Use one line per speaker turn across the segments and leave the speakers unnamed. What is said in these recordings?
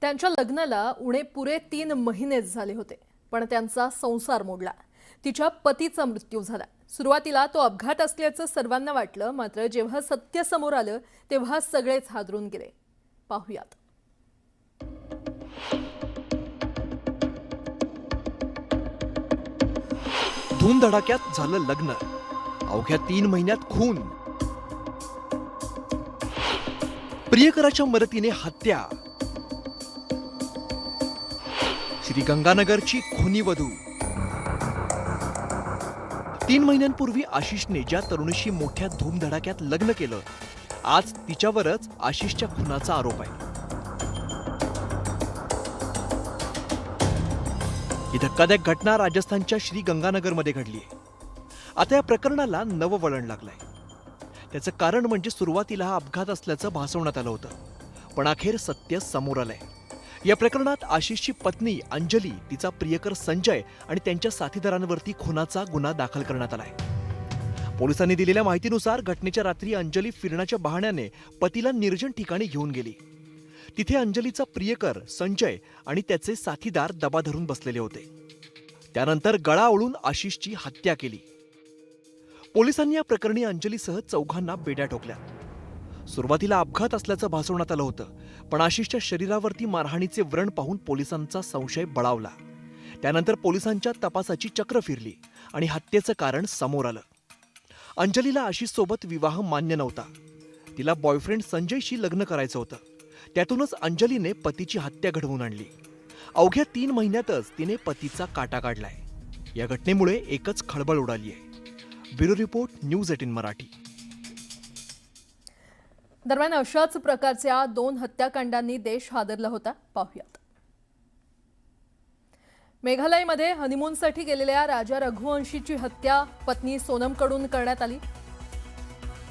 त्यांच्या लग्नाला उणे पुरे 3 महिनेच झाले होते, पण त्यांचा संसार मोडला। तिच्या पतीचा मृत्यू झाला। सुरुवातीला तो अपघात असल्याचं सर्वांना वाटलं, मात्र जेव्हा सत्य समोर आलं तेव्हा सगळेच हादरून गेले। पाहूयात।
धूमधडाक्यात झालं लग्न, अवघ्या 3 महिन्यात खून, प्रियकराच्या मदतीने हत्या, श्रीगंगानगरची खुनी वधू। 3 महिन्यांपूर्वी आशिषने ज्या तरुणीशी मोठ्या धूमधडाक्यात लग्न केलं, आज तिच्यावरच आशिषच्या खुनाचा आरोप आहे। ही धक्कादायक घटना राजस्थानच्या श्रीगंगानगरमध्ये घडली आहे। आता या प्रकरणाला नवं वळण लागलंय। त्याचं कारण म्हणजे सुरुवातीला हा अपघात असल्याचं भासवण्यात आलं होतं, पण अखेर सत्य समोर आलंय। या प्रकरणात आशिषची पत्नी अंजली, तिचा प्रियकर संजय आणि त्यांच्या साथीदारांवरती खुनाचा गुन्हा दाखल करण्यात आलाय। पोलिसांनी दिलेल्या माहितीनुसार घटनेच्या रात्री अंजली फिरण्याच्या बहाण्याने पतीला निर्जन ठिकाणी घेऊन गेली। तिथे अंजलीचा प्रियकर संजय आणि त्याचे साथीदार दबा धरून बसलेले होते। त्यानंतर गळा ओळून आशिषची हत्या केली। पोलिसांनी या प्रकरणी अंजलीसह 4घांना बेड्या ठोकल्या। सुरुवातीला अपघात असल्याचं भासवण्यात आलं होतं, पण आशिषच्या शरीरावरती मारहाणीचे व्रण पाहून पोलिसांचा संशय बळावला। त्यानंतर पोलिसांच्या तपासाची चक्र फिरली आणि हत्येचं कारण समोर आलं। अंजलीला आशिषसोबत विवाह मान्य नव्हता। तिला बॉयफ्रेंड संजयशी लग्न करायचं होतं। त्यातूनच अंजलीने पतीची हत्या घडवून आणली। अवघ्या 3 महिन्यातच तिने पतीचा काटा काढलाय। या घटनेमुळे एकच खळबळ उडाली आहे। Bureau report, news 18 Marathi.
दरम्यान अशाच प्रकारच्या 2 हत्याकांडांनी देश हादरला होता। पाहूयात। मेघालयमध्ये हनीमूनसाठी गेलेल्या राजा रघुवंशीची हत्या पत्नी सोनमकडून करण्यात आली।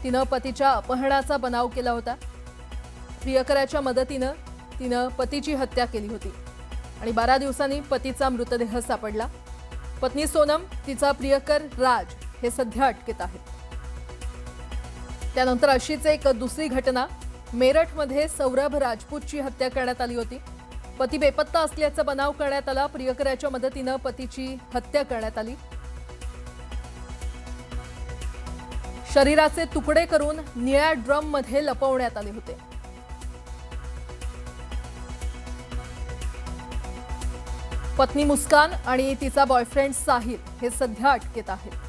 तिनं पतीच्या अपहरणाचा बनाव केला होता। प्रियकराच्या मदतीनं तिनं पतीची हत्या केली होती आणि 12 दिवसांनी पतीचा मृतदेह सापडला। पत्नी सोनम, तिचा प्रियकर राज हे सध्या अटकेत आहेत। त्यानंतर अशीच एक दुसरी घटना मेरठमध्ये सौरभ राजपूतची हत्या करण्यात आली होती। पती बेपत्ता असल्याचा बनाव करण्यात आला। प्रियकराच्या मदतीनं पतीची हत्या करण्यात आली। शरीराचे तुकडे करून निळ्या ड्रममध्ये लपवण्यात आले होते। पत्नी मुस्कान आणि तिचा बॉयफ्रेंड साहिल हे सध्या अटकेत आहेत।